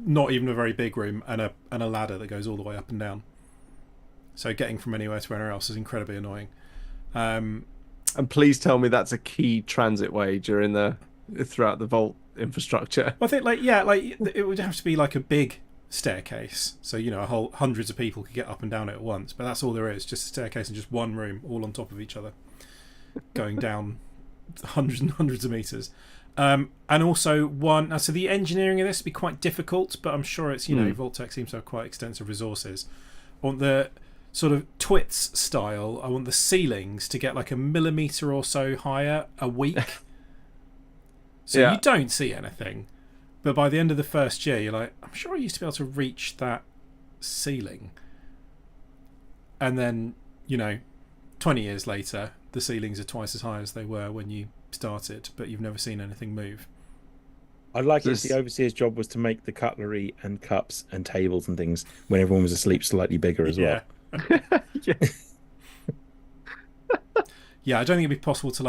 Speaker 2: not even a very big room, and a ladder that goes all the way up and down. So getting from anywhere to anywhere else is incredibly annoying. And
Speaker 1: please tell me that's a key transit way throughout the vault infrastructure.
Speaker 2: Well, I think it would have to be like a big staircase, so hundreds of people could get up and down it at once. But that's all there is, just a staircase and just one room, all on top of each other, going down hundreds and hundreds of meters. And also one. So the engineering of this would be quite difficult, but I'm sure it's Vault-Tec seems to have quite extensive resources. On the sort of Twits style, I want the ceilings to get like a millimetre or so higher a week. So you don't see anything. But by the end of the first year, you're like, I'm sure I used to be able to reach that ceiling. And then, 20 years later, the ceilings are twice as high as they were when you started, but you've never seen anything move.
Speaker 4: I'd like if the overseer's job was to make the cutlery and cups and tables and things when everyone was asleep slightly bigger as well.
Speaker 2: Yeah, I don't think it'd be possible to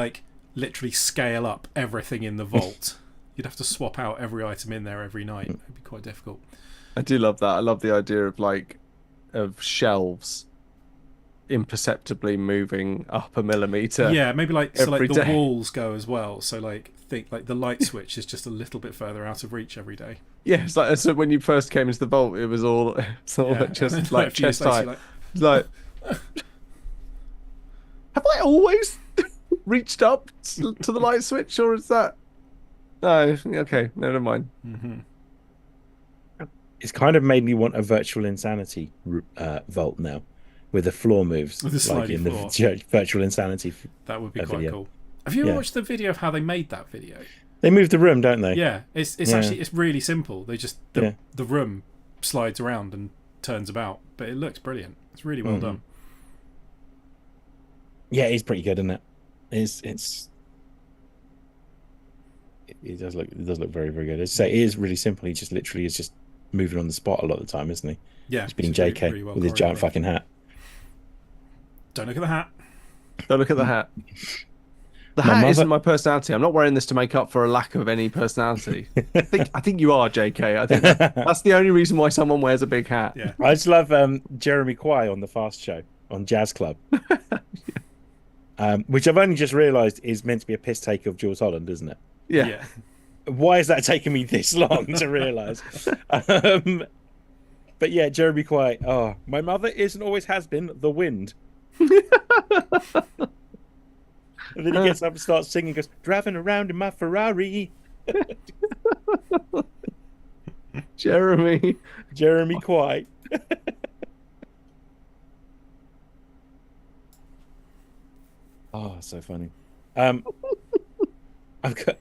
Speaker 2: literally scale up everything in the vault. You'd have to swap out every item in there every night. It'd be quite difficult.
Speaker 1: I do love that. I love the idea of shelves imperceptibly moving up a millimeter.
Speaker 2: Yeah, maybe the
Speaker 1: day.
Speaker 2: walls go as well. So think the light switch is just a little bit further out of reach every day.
Speaker 1: Yeah, it's like so when you first came into the vault, it was all just like chest high. Like, have I always reached up to the light switch, or is that? No, okay, never mind.
Speaker 2: Mm-hmm.
Speaker 4: It's kind of made me want a virtual insanity vault now, with the floor moves,
Speaker 2: with the
Speaker 4: like in
Speaker 2: floor.
Speaker 4: the virtual insanity.
Speaker 2: That would be quite cool. Have you ever watched the video of how they made that video?
Speaker 4: They move the room, don't they?
Speaker 2: Yeah, it's actually really simple. They just the room slides around and turns about, but it looks brilliant. It's really well done.
Speaker 4: Yeah, it's pretty good, isn't it? It does look very, very good. It is really simple. He just literally is just moving on the spot a lot of the time, isn't he?
Speaker 2: Yeah,
Speaker 4: he's being JK really with his giant fucking hat.
Speaker 2: Don't look at the hat.
Speaker 1: Don't look at the hat. The hat isn't my personality. I'm not wearing this to make up for a lack of any personality. I think you are, JK. I think that's the only reason why someone wears a big hat.
Speaker 2: Yeah.
Speaker 4: I just love Jeremy Quay on the Fast Show on Jazz Club, which I've only just realised is meant to be a piss take of Jules Holland, isn't it?
Speaker 1: Yeah.
Speaker 4: Why has that taken me this long to realise? But yeah, Jeremy Quay. Oh, my mother is and always has been the wind. And then he gets up and starts singing, goes, driving around in my Ferrari.
Speaker 1: Jeremy
Speaker 4: Quay. Oh, so funny.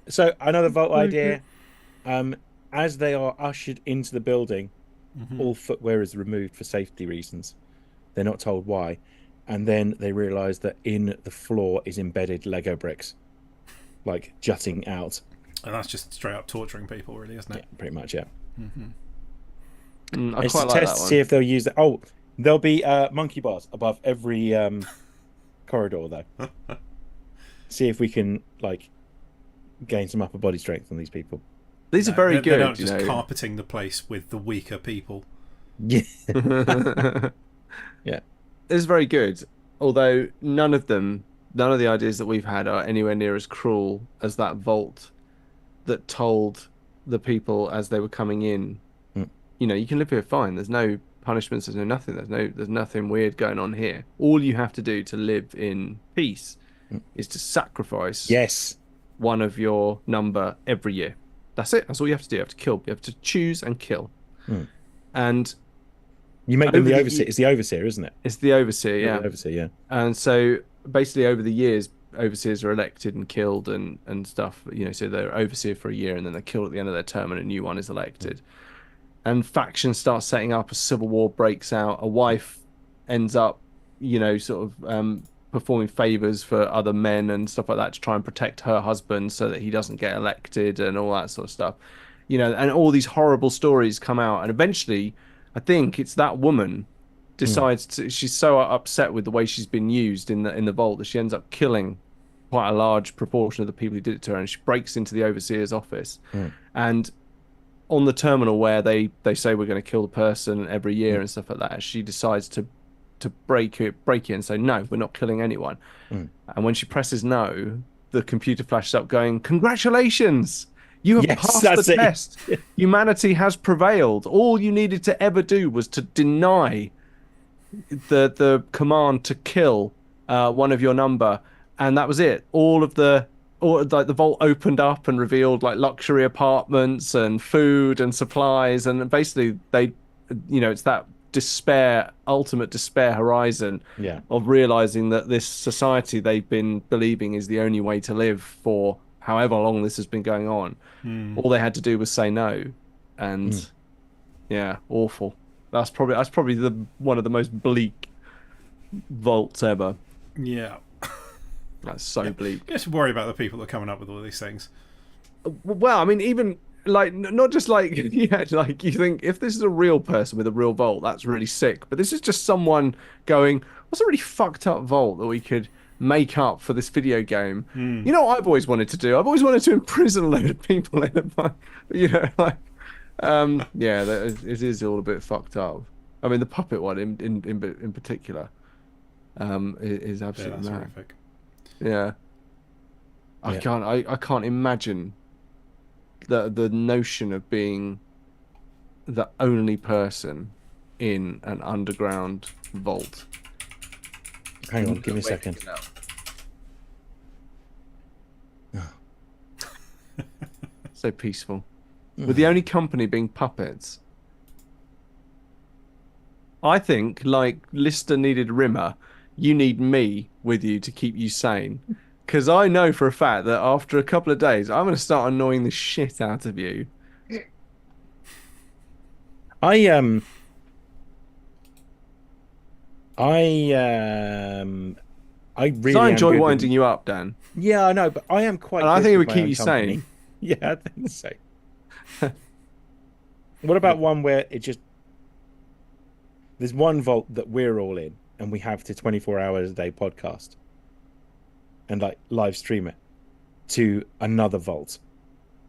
Speaker 4: So another vault idea. As they are ushered into the building, all footwear is removed for safety reasons. They're not told why. And then they realise that in the floor is embedded Lego bricks, like jutting out.
Speaker 2: And that's just straight up torturing people, really, isn't it?
Speaker 4: Yeah, pretty much, yeah.
Speaker 1: I quite like that one.
Speaker 4: See if they'll use that. Oh, there'll be monkey bars above every corridor, though. See if we can gain some upper body strength on these people.
Speaker 1: These are very good.
Speaker 2: They're not just carpeting the place with the weaker people.
Speaker 4: Yeah. Yeah.
Speaker 1: It's very good, although none of the ideas that we've had are anywhere near as cruel as that vault that told the people as they were coming in, you can live here fine. There's no punishments. There's no nothing. There's nothing weird going on here. All you have to do to live in peace is to sacrifice one of your number every year. That's it. That's all you have to do. You have to kill. You have to choose and kill. And
Speaker 4: you make them the overseer. It's the overseer, isn't it?
Speaker 1: It's the overseer, yeah.
Speaker 4: The overseer, yeah.
Speaker 1: And so basically over the years, overseers are elected and killed and stuff. So they're overseer for a year and then they're killed at the end of their term and a new one is elected. And factions start setting up, a civil war breaks out, a wife ends up, performing favors for other men and stuff like that to try and protect her husband so that he doesn't get elected and all that sort of stuff. And all these horrible stories come out and eventually I think it's that woman decides she's so upset with the way she's been used in the vault that she ends up killing quite a large proportion of the people who did it to her, and she breaks into the overseer's office. And on the terminal where they say we're going to kill the person every year and stuff like that, she decides to break it and say no, we're not killing anyone. And when she presses no, the computer flashes up going, congratulations, you have passed the test. Humanity has prevailed. All you needed to ever do was to deny the command to kill one of your number, and that was it. The vault opened up and revealed luxury apartments and food and supplies, and basically it's that ultimate despair horizon of realizing that this society they've been believing is the only way to live for however long this has been going on. All they had to do was say no, and awful. That's probably one of the most bleak vaults ever.
Speaker 2: Yeah,
Speaker 1: that's so bleak.
Speaker 2: You have to worry about the people that are coming up with all these things.
Speaker 1: Well, I mean, even not just you think if this is a real person with a real vault, that's really sick. But this is just someone going, what's a really fucked up vault that we could make up for this video game.
Speaker 2: Mm.
Speaker 1: You know what I've always wanted to do? I've always wanted to imprison a load of people in a, you know, like, yeah, it is all a bit fucked up. I mean, the puppet one in particular, is absolutely mad.
Speaker 2: Horrific.
Speaker 1: Yeah. I can't imagine the notion of being the only person in an underground vault.
Speaker 4: Hang on, give me a second.
Speaker 1: So peaceful. With the only company being puppets. I think, like Lister needed Rimmer, you need me with you to keep you sane. Because I know for a fact that after a couple of days, I'm going to start annoying the shit out of you.
Speaker 4: I really
Speaker 1: enjoy winding you up, Dan.
Speaker 4: Yeah, I know, but I am quite.
Speaker 1: And I think it would keep you sane.
Speaker 4: Yeah, I think so. What about one where it just there's one vault that we're all in, and we have to 24 hours a day podcast, and like live stream it to another vault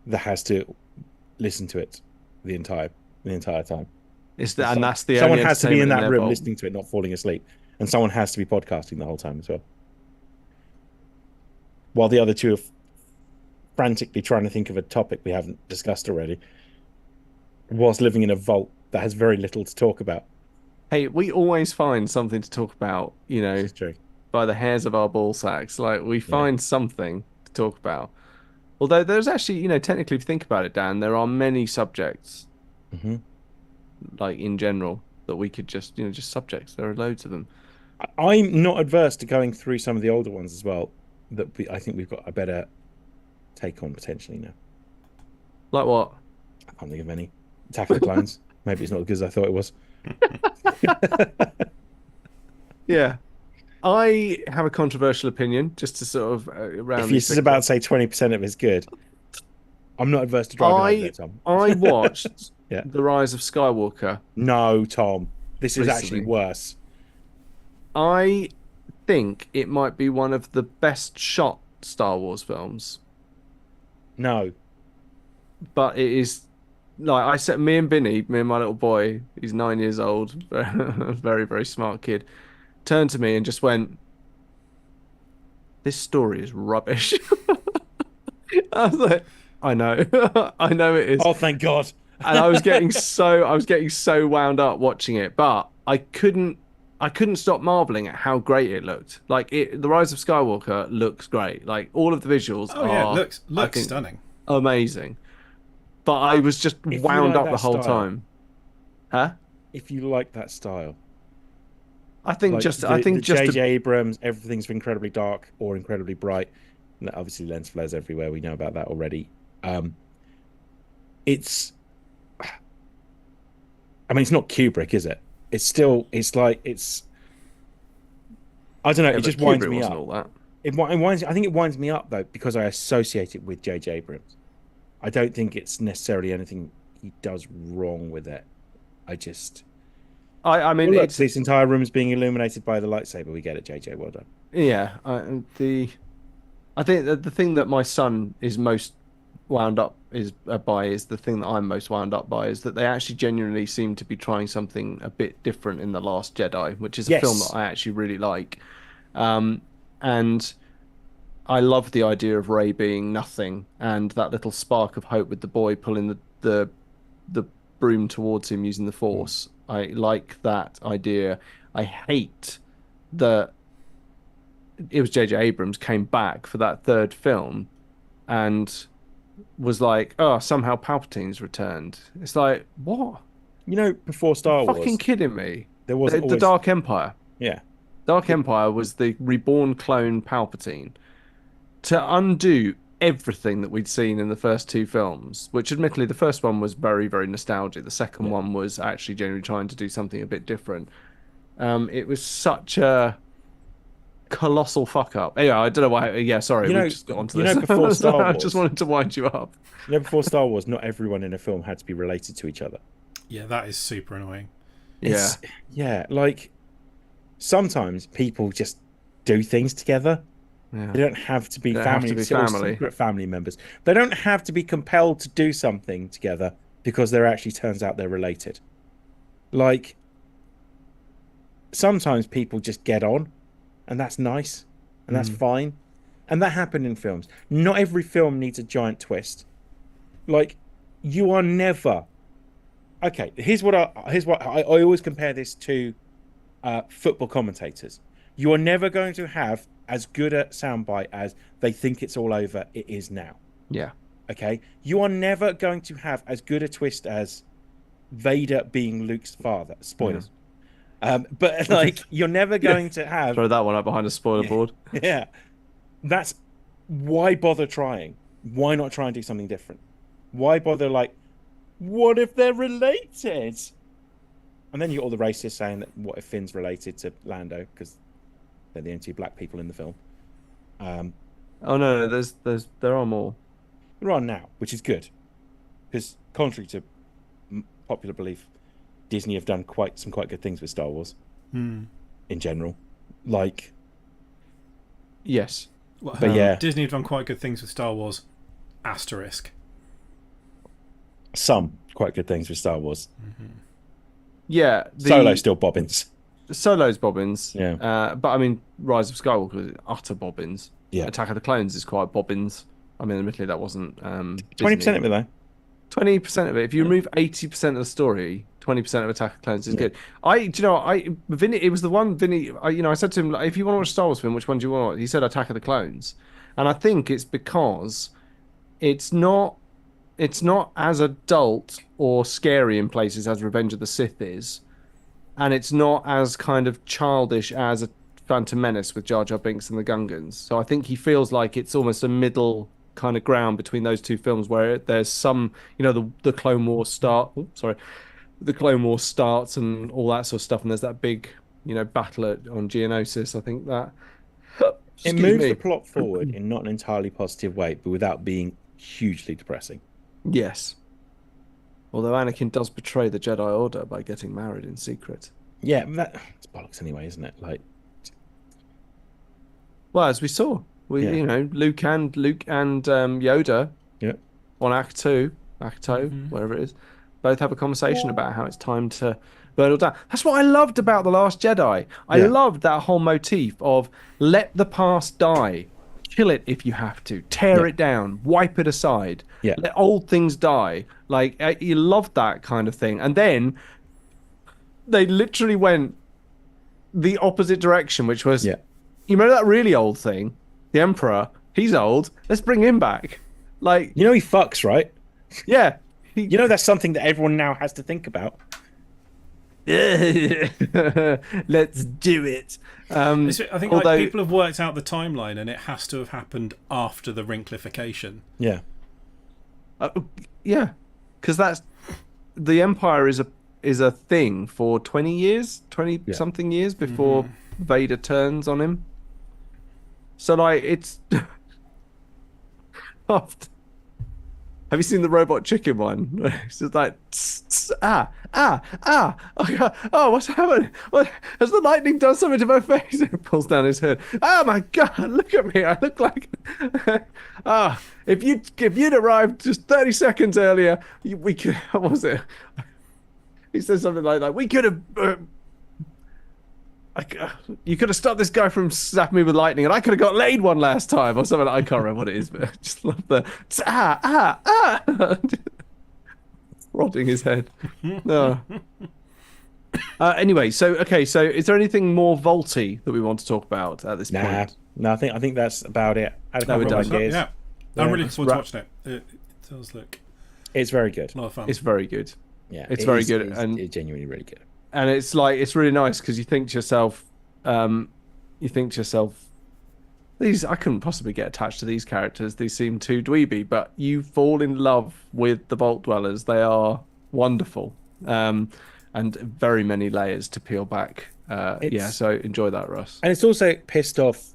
Speaker 4: that has to listen to it the entire time.
Speaker 1: And that's the
Speaker 4: someone
Speaker 1: only
Speaker 4: has to be in that room
Speaker 1: vault.
Speaker 4: listening to it, not falling asleep, and someone has to be podcasting the whole time as well. While the other two are frantically trying to think of a topic we haven't discussed already, whilst living in a vault that has very little to talk about.
Speaker 1: Hey, we always find something to talk about, you know,
Speaker 4: true.
Speaker 1: By the hairs of our ball sacks. Like, we find something to talk about. Although there's actually, you know, technically, if you think about it, Dan, there are many subjects, like, in general, that we could just, you know, just subjects. There are loads of them.
Speaker 4: I'm not adverse to going through some of the older ones as well, that I think we've got a better take on potentially now.
Speaker 1: Like what?
Speaker 4: I can't think of any. Attack of the Clones. Maybe it's not as good as I thought it was.
Speaker 1: Yeah. I have a controversial opinion, just to sort of round.
Speaker 4: If this is about to say 20% of it's good, I'm not adverse to driving over there, Tom.
Speaker 1: I watched The Rise of Skywalker.
Speaker 4: No, Tom. This is actually worse.
Speaker 1: I think it might be one of the best shot Star Wars films.
Speaker 4: No.
Speaker 1: But it is, like, I said, me and my little boy, he's 9 years old, very, very smart kid, turned to me and just went, "This story is rubbish." I was like, I know. I know it is.
Speaker 4: Oh, thank God.
Speaker 1: And I was getting so wound up watching it, but I couldn't stop marveling at how great it looked. Like, The Rise of Skywalker looks great. Like, all of the visuals
Speaker 2: it looks stunning.
Speaker 1: Amazing. But I was just wound up the whole time. Huh?
Speaker 4: If you like that style.
Speaker 1: I think
Speaker 4: J.J. Abrams, everything's incredibly dark or incredibly bright. Obviously, lens flares everywhere. We know about that already. It's not Kubrick, is it? It's I don't know. Yeah, it just winds me up. All that. I think it winds me up though because I associate it with J.J. Abrams. I don't think it's necessarily anything he does wrong with it. I mean, look, this entire room is being illuminated by the lightsaber. We get it, JJ. Well done.
Speaker 1: Yeah, I think the thing that my son is most wound up by is the thing that I'm most wound up by is that they actually genuinely seem to be trying something a bit different in The Last Jedi, which is a film that I actually really like, and I love the idea of Rey being nothing and that little spark of hope with the boy pulling the broom towards him using the Force. I like that idea. I hate that it was J.J. Abrams came back for that third film and was like, oh, somehow Palpatine's returned. It's like, what?
Speaker 4: You know, before Star Wars...
Speaker 1: fucking kidding me.
Speaker 4: There was
Speaker 1: the Dark Empire.
Speaker 4: Yeah.
Speaker 1: Dark Empire was the reborn clone Palpatine. To undo everything that we'd seen in the first two films, which admittedly the first one was very, very nostalgic. The second one was actually genuinely trying to do something a bit different. It was such a colossal fuck up. Anyway, I don't know why. Yeah, sorry, we just got onto this.
Speaker 4: Before Star Wars,
Speaker 1: I just wanted to wind you up.
Speaker 4: Before Star Wars, not everyone in a film had to be related to each other.
Speaker 2: Yeah, that is super annoying.
Speaker 4: Yeah, like sometimes people just do things together.
Speaker 1: Yeah.
Speaker 4: They don't have to be
Speaker 1: They
Speaker 4: family,
Speaker 1: have to be family.
Speaker 4: secret family members. They don't have to be compelled to do something together because there actually turns out they're related. Like, sometimes people just get on, and that's nice, and that's fine. And that happened in films. Not every film needs a giant twist. Like, you are never... Okay, here's what I always compare this to football commentators. You are never going to have as good a soundbite as "they think it's all over, it is now."
Speaker 1: Yeah.
Speaker 4: Okay? You are never going to have as good a twist as Vader being Luke's father. Spoilers. But, like, you're never going to have...
Speaker 1: Throw that one up behind a spoiler board.
Speaker 4: Yeah. That's... Why bother trying? Why not try and do something different? Why bother, like, what if they're related? And then you got all the racists saying that what if Finn's related to Lando, because they're the only two black people in the film.
Speaker 1: Oh no, there are more.
Speaker 4: There are now, which is good, because contrary to popular belief, Disney have done quite good things with Star Wars in general. Like,
Speaker 1: yes,
Speaker 4: but yeah,
Speaker 2: Disney have done quite good things with Star Wars. Asterisk.
Speaker 4: Some quite good things with Star Wars.
Speaker 1: Yeah,
Speaker 4: Solo still bobbins.
Speaker 1: Solo's bobbins.
Speaker 4: Yeah.
Speaker 1: But I mean, Rise of Skywalker is utter bobbins.
Speaker 4: Yeah.
Speaker 1: Attack of the Clones is quite bobbins. I mean, admittedly, that wasn't
Speaker 4: 20% of it though.
Speaker 1: 20% of it. If you remove 80% of the story, 20% of Attack of the Clones is good. Vinny, it was the one Vinny. I said to him, like, if you want to watch a Star Wars film, which one do you want to watch? He said Attack of the Clones, and I think it's because it's not as adult or scary in places as Revenge of the Sith is, and it's not as kind of childish as a Phantom Menace with Jar Jar Binks and the Gungans. So I think he feels like it's almost a middle kind of ground between those two films, where there's some, the Clone Wars the Clone Wars starts and all that sort of stuff, and there's that big, battle on Geonosis. I think that
Speaker 4: it moves the plot forward in not an entirely positive way, but without being hugely depressing.
Speaker 1: Yes. Although Anakin does betray the Jedi Order by getting married in secret.
Speaker 4: Yeah, that's bollocks anyway, isn't it? Like,
Speaker 1: well, as we saw, Luke and Yoda, on Act 2, whatever it is, both have a conversation about how it's time to burn it all down. That's what I loved about The Last Jedi. I loved that whole motif of let the past die. Kill it if you have to. Tear it down. Wipe it aside.
Speaker 4: Yeah.
Speaker 1: Let old things die. Like, you loved that kind of thing. And then they literally went the opposite direction, which was, you remember that really old thing? The Emperor, he's old. Let's bring him back. Like,
Speaker 4: he fucks, right?
Speaker 1: Yeah.
Speaker 4: That's something that everyone now has to think about.
Speaker 1: Let's do it.
Speaker 2: I think people have worked out the timeline, and it has to have happened after the Wrinklification.
Speaker 4: Yeah.
Speaker 1: Yeah, because that's the Empire is a thing for 20 something years before Vader turns on him. So like it's. Have you seen the Robot Chicken one? It's just like, oh, what's happening? What has the lightning done something to my face? It pulls down his hood. Oh my God, look at me! I look like, if you'd arrived just 30 seconds earlier, we could. What was it? He said something like that. We could have. You could have stopped this guy from snapping me with lightning, and I could have got laid one last time, or something. I can't remember what it is, but I just love the prodding his head. No. Anyway, so is there anything more vaulty that we want to talk about at this point?
Speaker 4: No, I think that's about it.
Speaker 2: I'm really looking forward to watching it. It does look.
Speaker 4: It's very good.
Speaker 2: A lot of fun.
Speaker 1: It's very good.
Speaker 4: Yeah,
Speaker 1: it's very good, and
Speaker 4: it's genuinely really good.
Speaker 1: And it's really nice because you think to yourself, these, I couldn't possibly get attached to these characters. They seem too dweeby, but you fall in love with the Vault Dwellers. They are wonderful, and very many layers to peel back. So enjoy that, Russ.
Speaker 4: And it's also pissed off,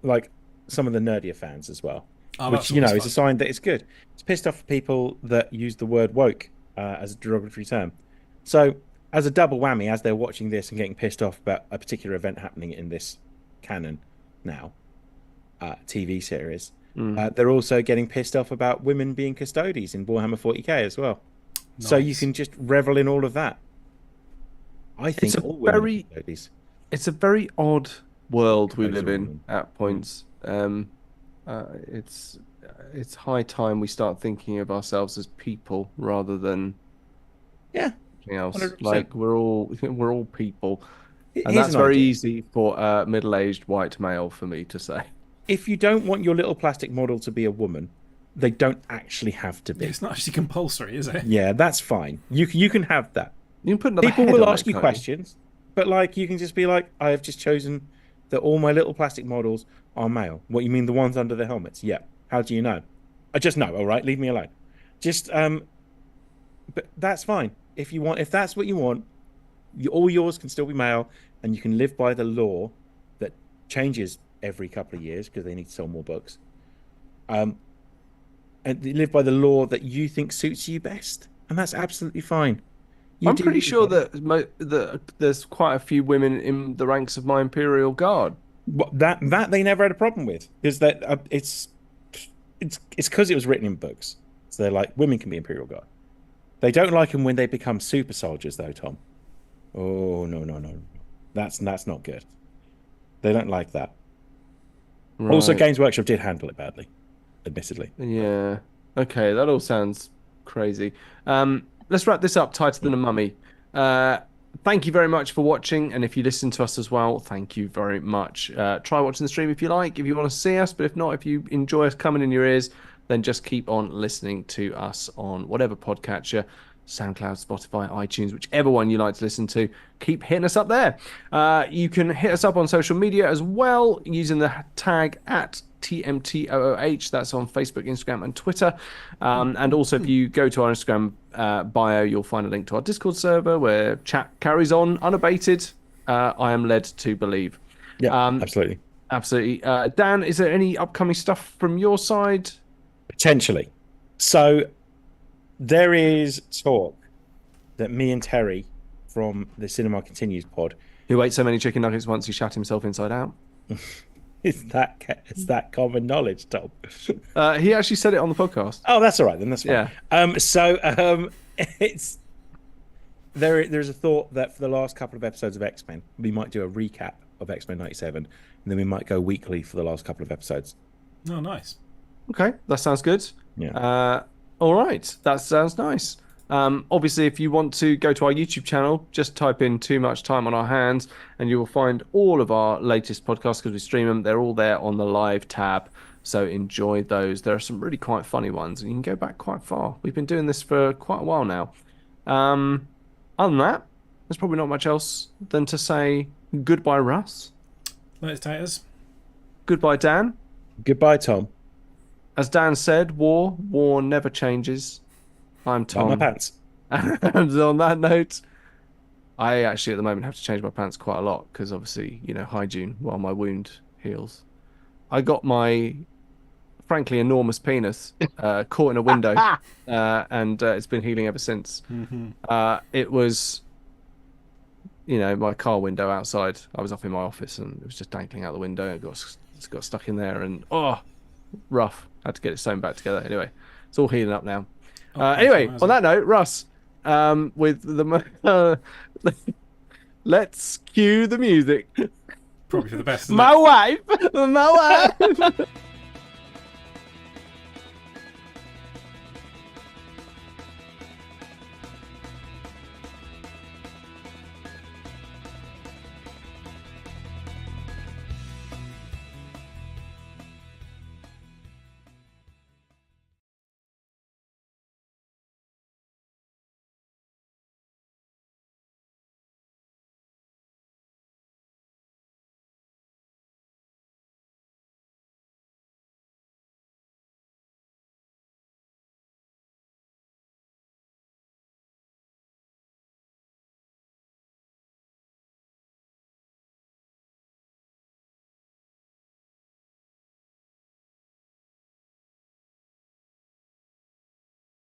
Speaker 4: like, some of the nerdier fans as well, which is a sign that it's good. It's pissed off people that use the word woke as a derogatory term. So, as a double whammy, as they're watching this and getting pissed off about a particular event happening in this canon, now, TV series. They're also getting pissed off about women being custodies in Warhammer 40k as well. Nice. So you can just revel in all of that. I think all women are custodies.
Speaker 1: It's a very odd world we live in at points. It's high time we start thinking of ourselves as people rather than anything else. 100%. Like we're all people, and that's very easy for a middle-aged white male for me to say.
Speaker 4: If you don't want your little plastic model to be a woman, they don't actually have to be.
Speaker 2: It's not actually compulsory, is it?
Speaker 4: Yeah, that's fine. You can have that.
Speaker 1: You can put
Speaker 4: people will ask you questions, but like you can just be like, I have just chosen that all my little plastic models are male. What, you mean the ones under the helmets? Yeah. How do you know? I just know. All right, leave me alone. Just but that's fine. If that's what you want, all yours can still be male, and you can live by the law that changes every couple of years because they need to sell more books. And you live by the law that you think suits you best, and that's absolutely fine.
Speaker 1: I'm pretty sure that there's quite a few women in the ranks of my Imperial Guard.
Speaker 4: That they never had a problem with, because that it's because it was written in books. So they're like, women can be Imperial Guard. They don't like them when they become super soldiers, though, Tom. Oh no, that's not good. They don't like that. Right. Also, Games Workshop did handle it badly, admittedly.
Speaker 1: Yeah. Okay, that all sounds crazy. Let's wrap this up tighter than a mummy. Thank you very much for watching, and if you listen to us as well, thank you very much. Try watching the stream if you like, if you want to see us, but if not, if you enjoy us coming in your ears, then just keep on listening to us on whatever podcatcher, SoundCloud, Spotify, iTunes, whichever one you like to listen to. Keep hitting us up there. You can hit us up on social media as well using the tag at TMTOOH. That's on Facebook, Instagram, and Twitter. And also, if you go to our Instagram bio, you'll find a link to our Discord server where chat carries on unabated. I am led to believe.
Speaker 4: Yeah, absolutely.
Speaker 1: Absolutely. Dan, is there any upcoming stuff from your side?
Speaker 4: Potentially. So there is talk that me and Terry from the Cinema Continues pod,
Speaker 1: who ate so many chicken nuggets once he shat himself inside out.
Speaker 4: Is that common knowledge, Tom?
Speaker 1: He actually said it on the podcast.
Speaker 4: Oh, that's all right then. That's fine.
Speaker 1: Yeah.
Speaker 4: It's there's a thought that for the last couple of episodes of X-Men, we might do a recap of X-Men 97, and then we might go weekly for the last couple of episodes.
Speaker 2: Oh, nice.
Speaker 1: Okay, that sounds good.
Speaker 4: Yeah.
Speaker 1: All right, that sounds nice. Obviously, if you want to go to our YouTube channel, just type in Too Much Time on Our Hands, and you will find all of our latest podcasts because we stream them. They're all there on the live tab, so enjoy those. There are some really quite funny ones, and you can go back quite far. We've been doing this for quite a while now. Other than that, there's probably not much else than to say goodbye, Russ.
Speaker 2: Thanks, Taters.
Speaker 1: Goodbye, Dan.
Speaker 4: Goodbye, Tom.
Speaker 1: As Dan said, war never changes. I'm Tom.
Speaker 4: Like my pants.
Speaker 1: And on that note, I actually at the moment have to change my pants quite a lot because obviously, hygiene while my wound heals. I got my frankly enormous penis caught in a window and it's been healing ever since.
Speaker 2: Mm-hmm.
Speaker 1: It was, my car window outside. I was up in my office and it was just dangling out the window. It got stuck in there and rough. I had to get it sewn back together. Anyway, it's all healing up now. Anyway, on that note, Russ, with the let's cue the music.
Speaker 2: Probably for the best.
Speaker 1: My wife.